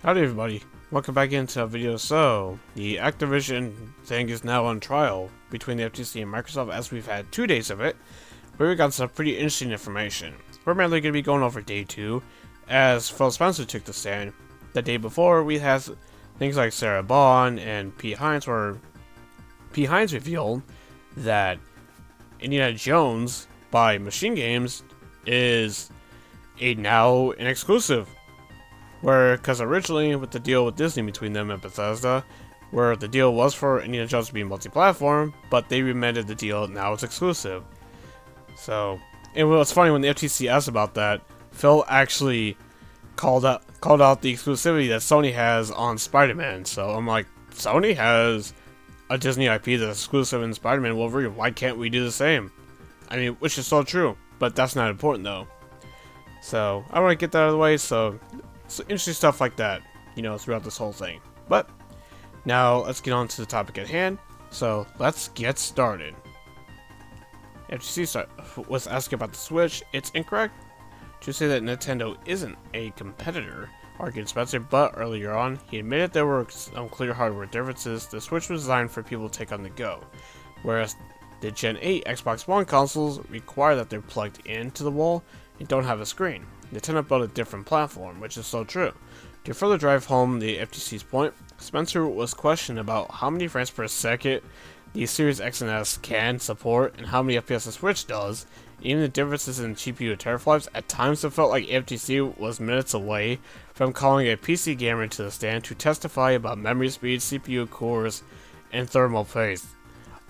Howdy everybody, welcome back into a video. So, the Activision thing is now on trial between the FTC and Microsoft, as we've had 2 days of it, where we got some pretty interesting information. We're mainly going to be going over day 2, as Phil Spencer took the stand. The day before, we had things like Sarah Bond and P. Hines, where P. Hines revealed that Indiana Jones by Machine Games is now an exclusive. Because originally, with the deal with Disney between them and Bethesda, where the deal was for Indiana Jones to be multi-platform, but they amended the deal, now it's exclusive. So, and what's funny, when the FTC asked about that, Phil actually called out the exclusivity that Sony has on Spider-Man. So I'm like, Sony has a Disney IP that's exclusive in Spider-Man and Wolverine, why can't we do the same? I mean, which is so true, but that's not important though. So, I want to get that out of the way, so interesting stuff like that, throughout this whole thing. But now let's get on to the topic at hand. So let's get started. FTC was asking about the Switch. It's incorrect to say that Nintendo isn't a competitor, argued Spencer, but earlier on, he admitted there were some clear hardware differences. The Switch was designed for people to take on the go, whereas the Gen 8 Xbox One consoles require that they're plugged into the wall and don't have a screen. Nintendo built a different platform, which is so true. To further drive home the FTC's point, Spencer was questioned about how many frames per second the Series X and S can support and how many FPS the Switch does. Even the differences in GPU teraflops, at times it felt like FTC was minutes away from calling a PC gamer to the stand to testify about memory speed, CPU cores, and thermal paste.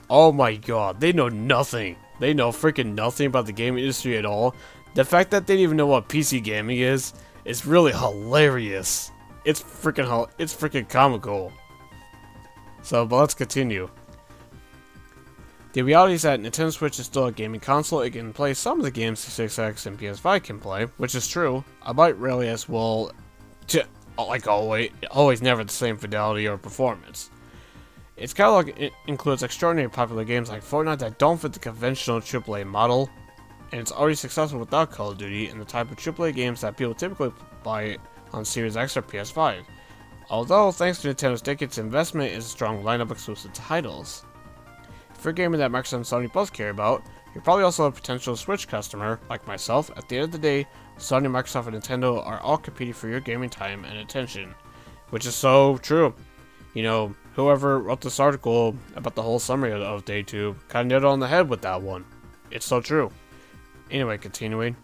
Oh my god, they know nothing. They know freaking nothing about the gaming industry at all. The fact that they didn't even know what PC gaming is really hilarious. It's freaking comical. So, but let's continue. The reality is that Nintendo Switch is still a gaming console. It can play some of the games the 6X and PS5 can play, which is true, albeit rarely as well, like always never the same fidelity or performance. Its catalog includes extraordinarily popular games like Fortnite that don't fit the conventional AAA model, and it's already successful without Call of Duty and the type of AAA games that people typically buy on Series X or PS5. Although, thanks to Nintendo's decades investment in a strong lineup of exclusive titles. If you're a gamer that Microsoft and Sony both care about, you're probably also a potential Switch customer, like myself. At the end of the day, Sony, Microsoft, and Nintendo are all competing for your gaming time and attention. Which is so true. Whoever wrote this article about the whole summary of Day 2 kind of nailed it on the head with that one. It's so true. Anyway, continuing.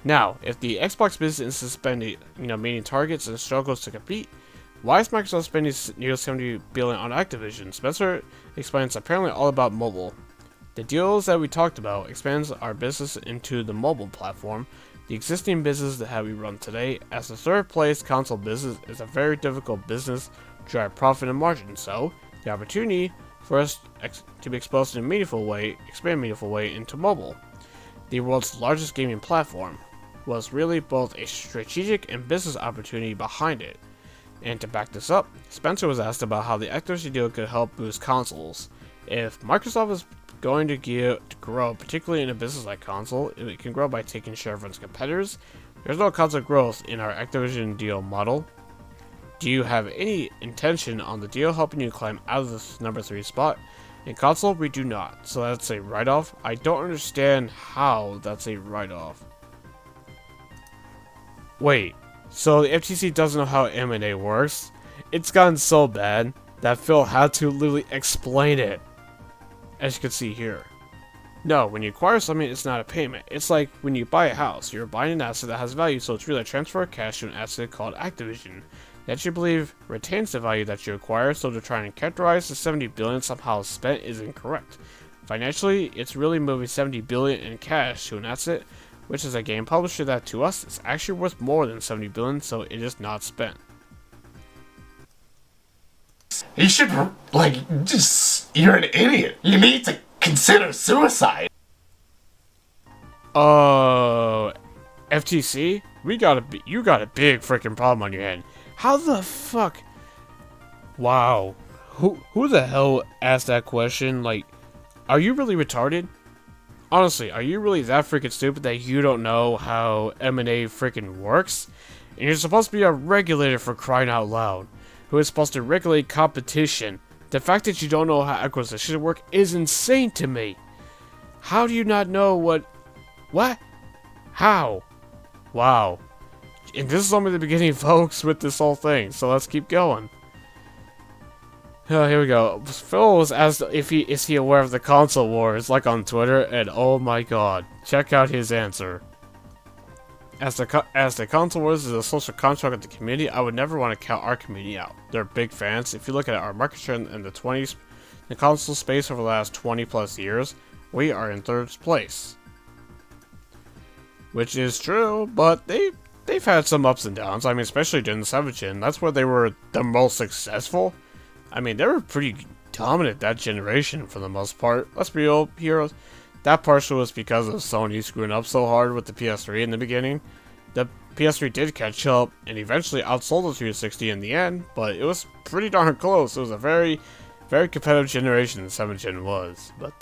Now, if the Xbox business is spending, meeting targets and struggles to compete, why is Microsoft spending nearly $70 billion on Activision? Spencer explains apparently all about mobile. The deals that we talked about expands our business into the mobile platform. The existing business that we run today, as the third place console business, is a very difficult business to drive profit and margin. So, the opportunity for us to be exposed in a meaningful way, into mobile, the world's largest gaming platform, was really both a strategic and business opportunity behind it. And to back this up, Spencer was asked about how the Activision deal could help boost consoles. If Microsoft is going to grow, particularly in a business like console, if it can grow by taking share from its competitors, there's no constant growth in our Activision deal model. Do you have any intention on the deal helping you climb out of this number 3 spot? In console, we do not, so that's a write-off. I don't understand how that's a write-off. Wait, so the FTC doesn't know how M&A works? It's gotten so bad that Phil had to literally explain it, as you can see here. No, when you acquire something, it's not a payment. It's like when you buy a house. You're buying an asset that has value, so it's really a transfer of cash to an asset called Activision that you believe retains the value that you acquire, so to try and characterize the $70 billion somehow spent is incorrect. Financially, it's really moving $70 billion in cash to an asset, which is a game publisher that to us is actually worth more than $70 billion, so it is not spent. You should, you're an idiot. You need to consider suicide. FTC? You got a big freaking problem on your hand. How the fuck? Wow. Who the hell asked that question? Like, are you really retarded? Honestly, are you really that freaking stupid that you don't know how M&A freaking works? And you're supposed to be a regulator, for crying out loud, who is supposed to regulate competition. The fact that you don't know how acquisitions work is insane to me. How do you not know what? How? Wow. And this is only the beginning, folks, with this whole thing, so let's keep going. Oh, here we go. Phil was asked if is he aware of the console wars, like on Twitter, and oh my god, check out his answer. As the console wars is a social construct of the community, I would never want to count our community out. They're big fans. If you look at our market share in the console space over the last 20 plus years, we are in 3rd place. Which is true, but they've had some ups and downs. I mean, especially during the 7th gen, that's where they were the most successful. I mean, they were pretty dominant that generation for the most part. Let's be real here. That partially was because of Sony screwing up so hard with the PS3 in the beginning. The PS3 did catch up and eventually outsold the 360 in the end, but it was pretty darn close. It was a very, very competitive generation the 7th gen was. But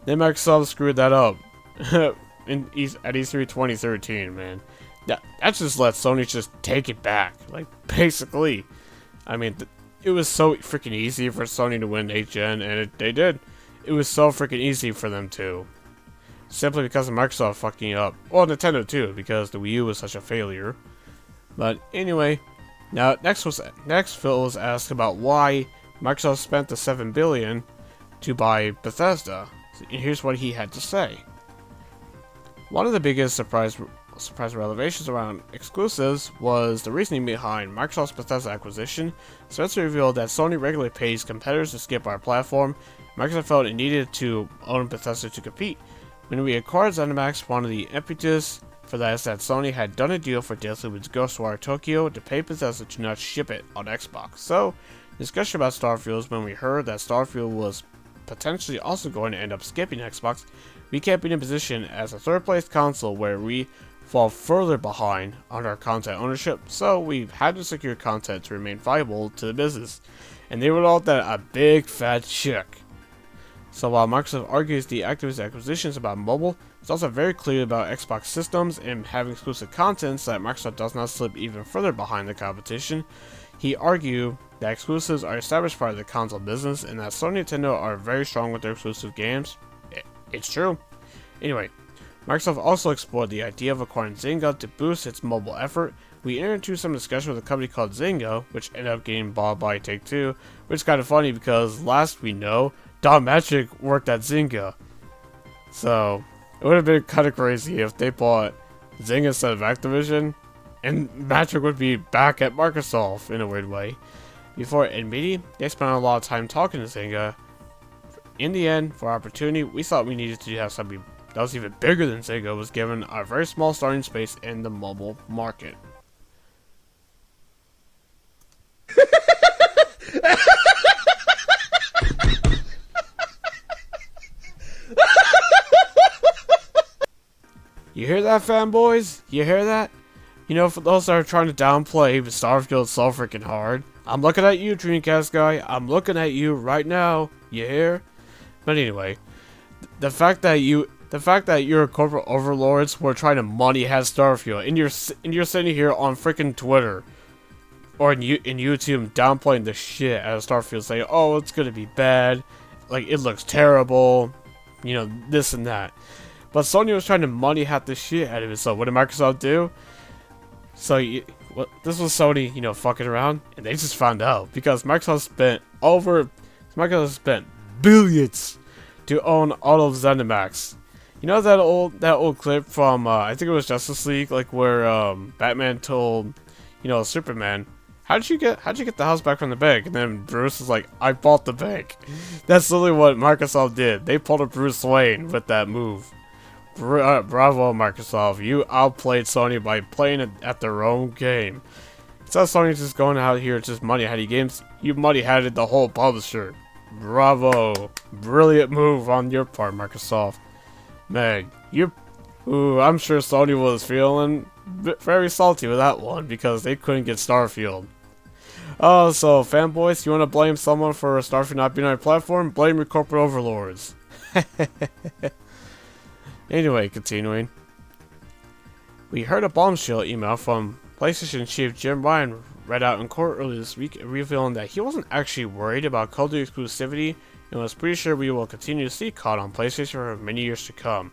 then Microsoft screwed that up at E3 2013, man. That just let Sony just take it back, like, basically. I mean, it was so freaking easy for Sony to win 8th gen, and they did. It was so freaking easy for them to. Simply because of Microsoft fucking up. Well, Nintendo too, because the Wii U was such a failure. But anyway, now next Phil was asked about why Microsoft spent the $7 billion to buy Bethesda. And here's what he had to say. One of the biggest surprise revelations around exclusives was the reasoning behind Microsoft's Bethesda acquisition. Spencer revealed that Sony regularly pays competitors to skip our platform. Microsoft felt it needed to own Bethesda to compete. When we acquired ZeniMax, one of the impetus for that is that Sony had done a deal for Deathloop's Ghostwire Tokyo to pay Bethesda to not ship it on Xbox. So, discussion about Starfield is when we heard that Starfield was potentially also going to end up skipping Xbox. We can't be in a position as a 3rd place console where we fall further behind on our content ownership, so we've had to secure content to remain viable to the business. And they wrote out that a big fat check. So while Microsoft argues the Activision acquisition is about mobile, it's also very clear about Xbox systems and having exclusive content so that Microsoft does not slip even further behind the competition. He argued that exclusives are an established part of the console business and that Sony and Nintendo are very strong with their exclusive games. It's true. Anyway, Microsoft also explored the idea of acquiring Zynga to boost its mobile effort. We entered into some discussion with a company called Zynga, which ended up getting bought by Take-Two, which is kind of funny because last we know, Don Matrick worked at Zynga. So, it would have been kind of crazy if they bought Zynga instead of Activision, and Matrick would be back at Microsoft in a weird way. Before admitting, they spent a lot of time talking to Zynga. In the end, for our opportunity, we thought we needed to have something that was even bigger than Zynga was given a very small starting space in the mobile market. You hear that, fanboys? You hear that? You know, for those that are trying to downplay Starfield so freaking hard, I'm looking at you, Dreamcast guy. I'm looking at you right now. You hear? But anyway, the fact that your corporate overlords were trying to money has Starfield, and you're sitting here on freaking Twitter or in YouTube downplaying the shit out of Starfield, saying, "Oh, it's gonna be bad, like it looks terrible," you know, this and that. But Sony was trying to money hat the shit out of it. So what did Microsoft do? So this was Sony, you know, fucking around, and they just found out because Microsoft spent billions to own all of ZeniMax. You know that old clip from I think it was Justice League, like where Batman told, you know, Superman, how'd you get the house back from the bank? And then Bruce was like, I bought the bank. That's literally what Microsoft did. They pulled a Bruce Wayne with that move. Bravo, Microsoft. You outplayed Sony by playing it at their own game. Instead of Sony just going out here just money hatting games, you money hatted the whole publisher. Bravo. Brilliant move on your part, Microsoft. Man, I'm sure Sony was feeling very salty with that one because they couldn't get Starfield. Oh, so fanboys, you want to blame someone for Starfield not being on your platform? Blame your corporate overlords. Anyway, continuing. We heard a bombshell email from PlayStation chief Jim Ryan read out in court earlier this week, revealing that he wasn't actually worried about Call of Duty exclusivity and was pretty sure we will continue to see COD on PlayStation for many years to come.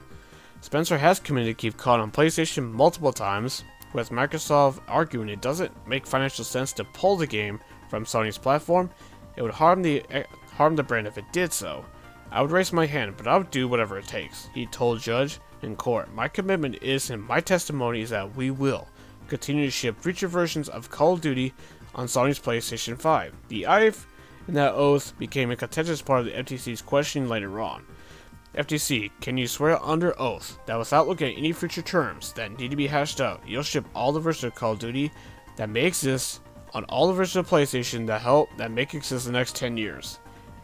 Spencer has committed to keep COD on PlayStation multiple times, with Microsoft arguing it doesn't make financial sense to pull the game from Sony's platform. It would harm the brand if it did so. I would raise my hand, but I would do whatever it takes, he told judge in court. My commitment is, and my testimony is that we will continue to ship future versions of Call of Duty on Sony's PlayStation 5. The IF in that oath became a contentious part of the FTC's questioning later on. FTC, can you swear under oath that without looking at any future terms that need to be hashed out, you'll ship all the versions of Call of Duty that may exist on all the versions of PlayStation that make exist the next 10 years?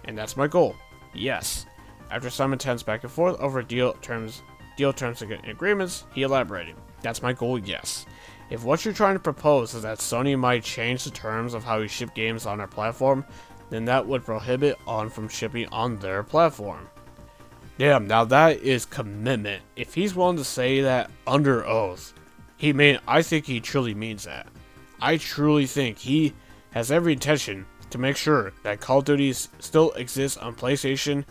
And that's my goal. Yes. After some intense back and forth over deal terms and agreements, he elaborated. That's my goal, yes. If what you're trying to propose is that Sony might change the terms of how we ship games on our platform, then that would prohibit on from shipping on their platform. Damn, now that is commitment. If he's willing to say that under oath, I think he truly means that. I truly think he has every intention to make sure that Call of Duty still exists on PlayStation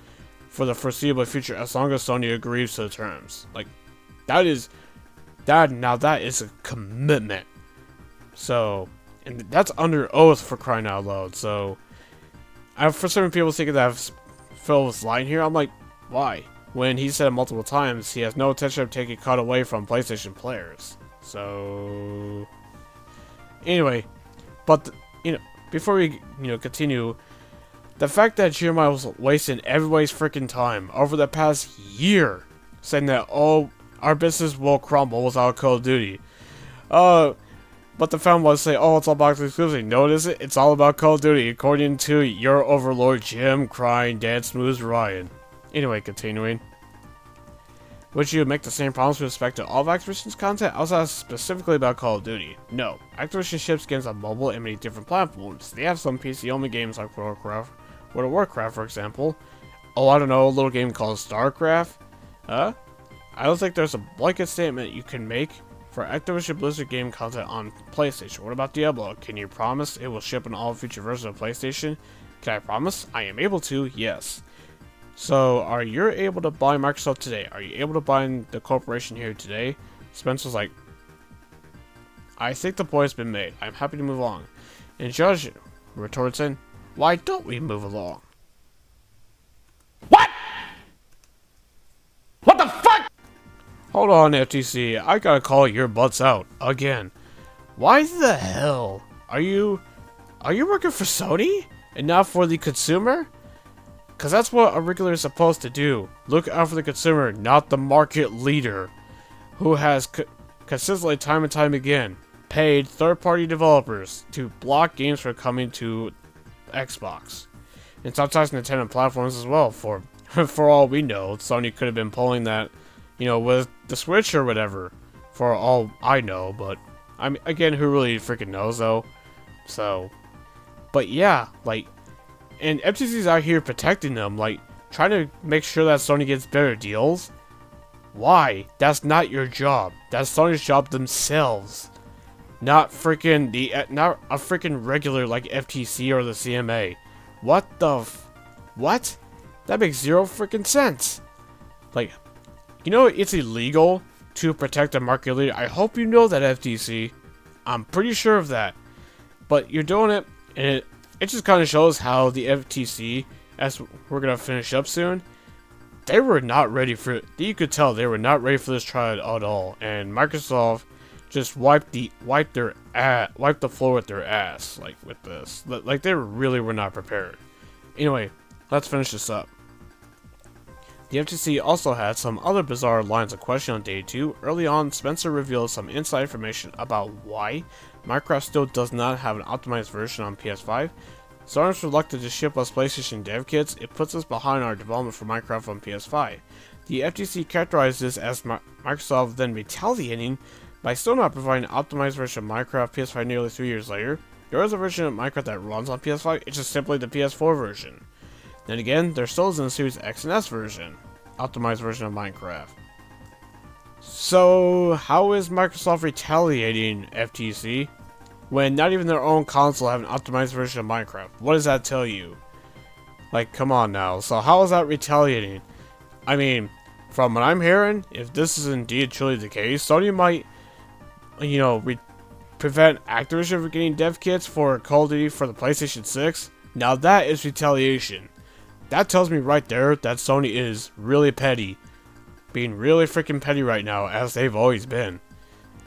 for the foreseeable future as long as Sony agrees to the terms. Like, that is a commitment. So, and that's under oath for crying out loud. So, for certain people thinking that Phil was lying here, I'm like, why? When he said multiple times he has no intention of taking COD away from PlayStation players. So, anyway, but before we continue, the fact that Jeremiah was wasting everybody's freaking time over the past year saying that our business will crumble without Call of Duty. But the fan was say, it's all box exclusive. No, it isn't. It's all about Call of Duty, according to your overlord Jim crying Dad Smooth Ryan. Anyway, continuing. Would you make the same promise with respect to all of Activision's content? I was asked specifically about Call of Duty. No. Activision ships games on mobile and many different platforms. They have some PC-only games like World of Warcraft, for example. I don't know, a little game called StarCraft? I don't think there's a blanket statement you can make for Activision Blizzard game content on PlayStation. What about Diablo? Can you promise it will ship on all future versions of PlayStation? Can I promise? I am able to, yes. So, are you able to buy Microsoft today? Are you able to buy the corporation here today? Spencer's like, I think the point has been made. I'm happy to move along. And Judge retorts in, why don't we move along? What? What the fuck? Hold on, FTC. I gotta call your butts out again. Why the hell are you working for Sony and not for the consumer? Because that's what a regular is supposed to do. Look out for the consumer, not the market leader, who has consistently, time and time again, paid third-party developers to block games from coming to Xbox. And sometimes Nintendo platforms as well. For all we know, Sony could have been pulling that, with the Switch or whatever. For all I know, but, again, who really freaking knows, though? So, but yeah, and FTC's out here protecting them, trying to make sure that Sony gets better deals. Why? That's not your job. That's Sony's job themselves. Not a freaking regular like FTC or the CMA. What the what? That makes zero freaking sense. It's illegal to protect a market leader. I hope you know that, FTC. I'm pretty sure of that. But you're doing it, and it just kind of shows how the FTC, as we're going to finish up soon, they were not ready for it. You could tell they were not ready for this trial at all. And Microsoft just wiped the floor with their ass, with this. They really were not prepared. Anyway, let's finish this up. The FTC also had some other bizarre lines of question on day 2. Early on, Spencer revealed some inside information about why Minecraft still does not have an optimized version on PS5. Sony's reluctant to ship us PlayStation dev kits. It puts us behind our development for Minecraft on PS5. The FTC characterized this as Microsoft then retaliating by still not providing an optimized version of Minecraft PS5 nearly 3 years later. There is a version of Minecraft that runs on PS5, it's just simply the PS4 version. Then again, there still isn't a Series X and S version, optimized version of Minecraft. So, how is Microsoft retaliating, FTC, when not even their own console have an optimized version of Minecraft? What does that tell you? Like, come on now. So, how is that retaliating? I mean, from what I'm hearing, if this is indeed truly the case, Sony might, you know, prevent Activision from getting dev kits for Call of Duty for the PlayStation 6. Now, that is retaliation. That tells me right there that Sony is really petty. Being really freaking petty right now, as they've always been.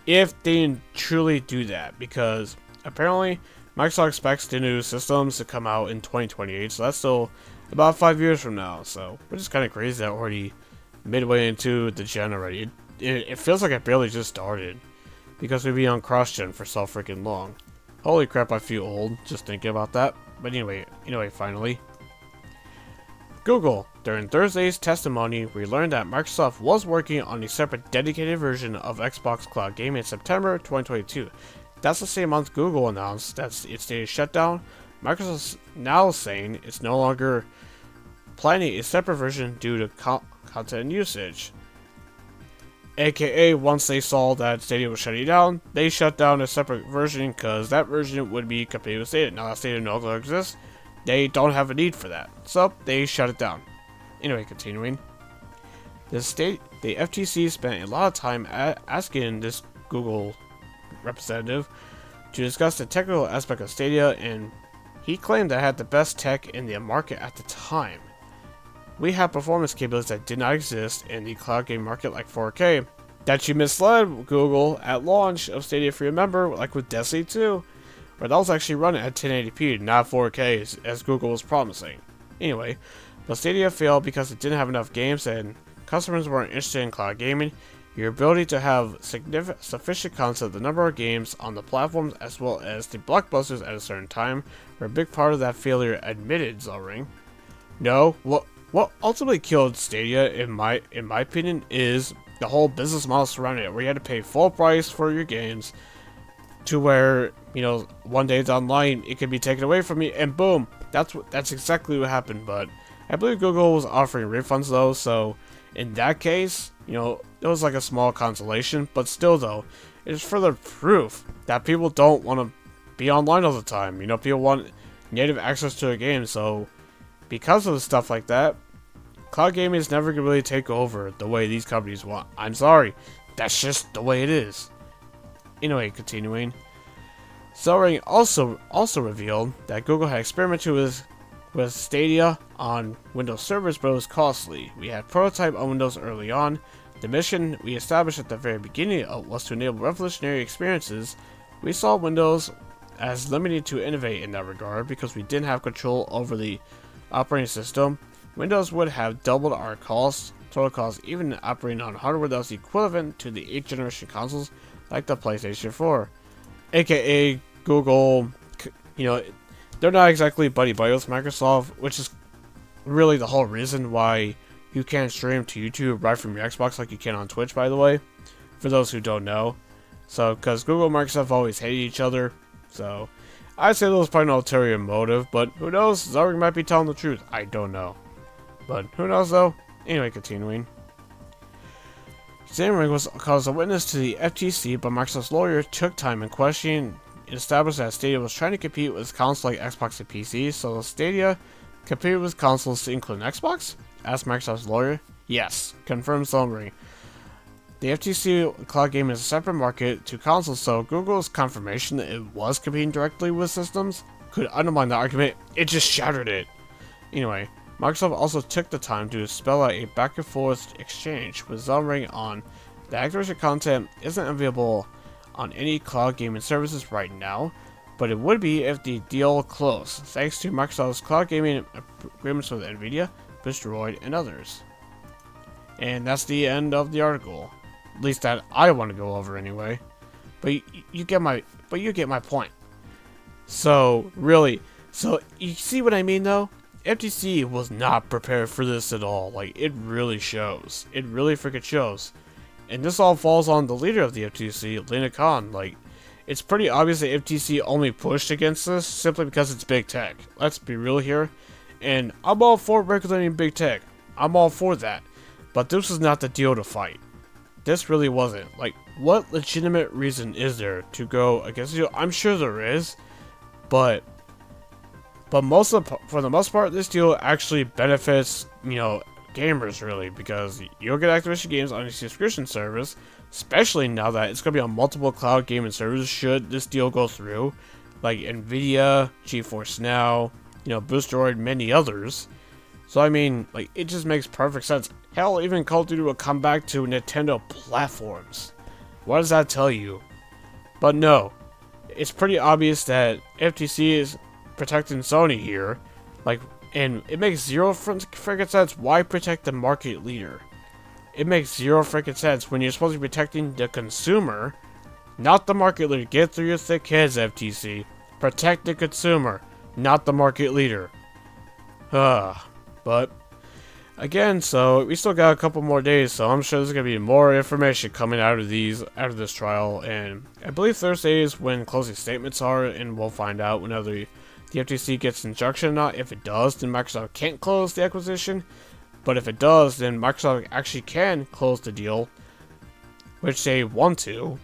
If they truly do that, because apparently Microsoft expects the new systems to come out in 2028, so that's still about 5 years from now. So which is kind of crazy that we're already midway into the gen already. It feels like it barely just started, because we've been on cross-gen for so freaking long. Holy crap, I feel old just thinking about that. But anyway, finally. Google. During Thursday's testimony, we learned that Microsoft was working on a separate dedicated version of Xbox Cloud Gaming in September 2022. That's the same month Google announced that its data shut down. Microsoft's now saying it's no longer planning a separate version due to content usage. AKA, once they saw that Stadia was shutting down, they shut down a separate version because that version would be compatible with Stadia. Now that Stadia no longer exists, they don't have a need for that, so they shut it down. Anyway, continuing. The FTC spent a lot of time asking this Google representative to discuss the technical aspect of Stadia, and he claimed that it had the best tech in the market at the time. We have performance capabilities that did not exist in the cloud game market, like 4K. That you misled Google at launch of Stadia, if you remember, like with Destiny 2. But that was actually running at 1080p, not 4K, as Google was promising. Anyway, but Stadia failed because it didn't have enough games and customers weren't interested in cloud gaming. Your ability to have sufficient content, the number of games on the platforms, as well as the blockbusters at a certain time, were a big part of that failure, admitted Zellring. No, what ultimately killed Stadia, in my opinion, is the whole business model surrounding it, where you had to pay full price for your games, to where, one day it's online, it can be taken away from you, and boom, that's exactly what happened. But I believe Google was offering refunds though, so in that case, it was like a small consolation, but still though, it is further proof that people don't want to be online all the time. People want native access to a game, so because of stuff like that, cloud gaming is never going to really take over the way these companies want. I'm sorry, that's just the way it is. Anyway, continuing. Zellring also revealed that Google had experimented with Stadia on Windows servers, but it was costly. We had prototype on Windows early on. The mission we established at the very beginning was to enable revolutionary experiences. We saw Windows as limited to innovate in that regard because we didn't have control over the operating system. Windows would have doubled our total costs, even operating on hardware that was equivalent to the 8th generation consoles like the PlayStation 4. AKA Google, they're not exactly buddy-buddy with Microsoft, which is really the whole reason why you can't stream to YouTube right from your Xbox like you can on Twitch, by the way, for those who don't know. So, because Google and Microsoft always hate each other, so I'd say there was probably no ulterior motive, but who knows, Zellring might be telling the truth, I don't know. But who knows though? Anyway, continuing. Zellring was called as a witness to the FTC, but Microsoft's lawyer took time in questioning and established that Stadia was trying to compete with consoles like Xbox and PC, so Stadia competed with consoles to include Xbox? Asked Microsoft's lawyer. Yes, confirmed Zellring. The FTC cloud gaming is a separate market to consoles, so Google's confirmation that it was competing directly with systems could undermine the argument. It just shattered it. Anyway, Microsoft also took the time to spell out a back and forth exchange with Zellring on the Activision content isn't available on any cloud gaming services right now, but it would be if the deal closed, thanks to Microsoft's cloud gaming agreements with Nvidia, Boosteroid, and others. And that's the end of the article. At least that I want to go over anyway. But you get my point. So really, you see what I mean though? FTC was not prepared for this at all. Like, it really shows. It really freaking shows. And this all falls on the leader of the FTC, Lena Khan. Like, it's pretty obvious that FTC only pushed against this simply because it's big tech. Let's be real here. And I'm all for regulating big tech. I'm all for that. But this is not the deal to fight. this really wasn't. Like, what legitimate reason is there to go against the deal? I'm sure there is, but for the most part, this deal actually benefits, gamers really, because you'll get Activision games on a subscription service, especially now that it's going to be on multiple cloud gaming servers should this deal go through, like Nvidia, GeForce Now, Boosteroid, many others. So I mean, like, it just makes perfect sense. Hell, even Call of Duty will come back to Nintendo platforms. What does that tell you? But no, it's pretty obvious that FTC is protecting Sony here, and it makes zero freaking sense. Why protect the market leader? It makes zero freaking sense when you're supposed to be protecting the consumer, not the market leader. Get through your thick heads, FTC. Protect the consumer, not the market leader. But again, so we still got a couple more days, so I'm sure there's gonna be more information coming out of this trial, and I believe Thursday is when closing statements are, and we'll find out whenever the FTC gets injunction or not. If it does, then Microsoft can't close the acquisition, but if it does, then Microsoft actually can close the deal, which they want to,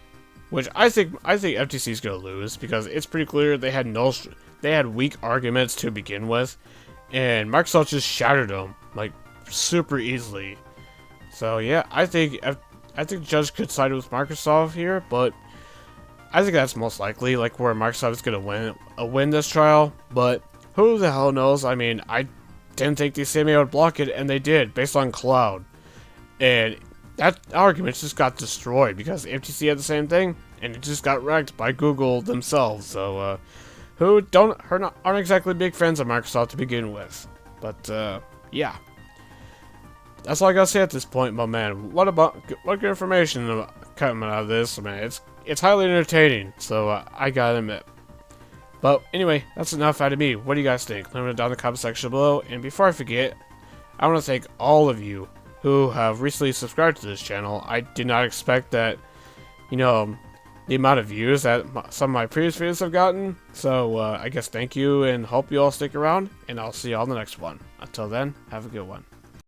which I think FTC is gonna lose, because it's pretty clear they had weak arguments to begin with, and Microsoft just shattered them like super easily. So yeah, I think the judge could side with Microsoft here, but I think that's most likely, like, where Microsoft is gonna win this trial. But who the hell knows? I mean, I didn't think the CMA would block it, and they did, based on cloud. And that argument just got destroyed because FTC had the same thing, and it just got wrecked by Google themselves. So who aren't exactly big fans of Microsoft to begin with. But yeah, that's all I gotta say at this point, my man. What good information coming out of this? Man, it's highly entertaining, so I gotta admit. But anyway, that's enough out of me. What do you guys think? Let me know down in the comment section below. And before I forget, I want to thank all of you who have recently subscribed to this channel. I did not expect that, the amount of views that some of my previous videos have gotten. So I guess thank you, and hope you all stick around, and I'll see you all in the next one. Until then, have a good one.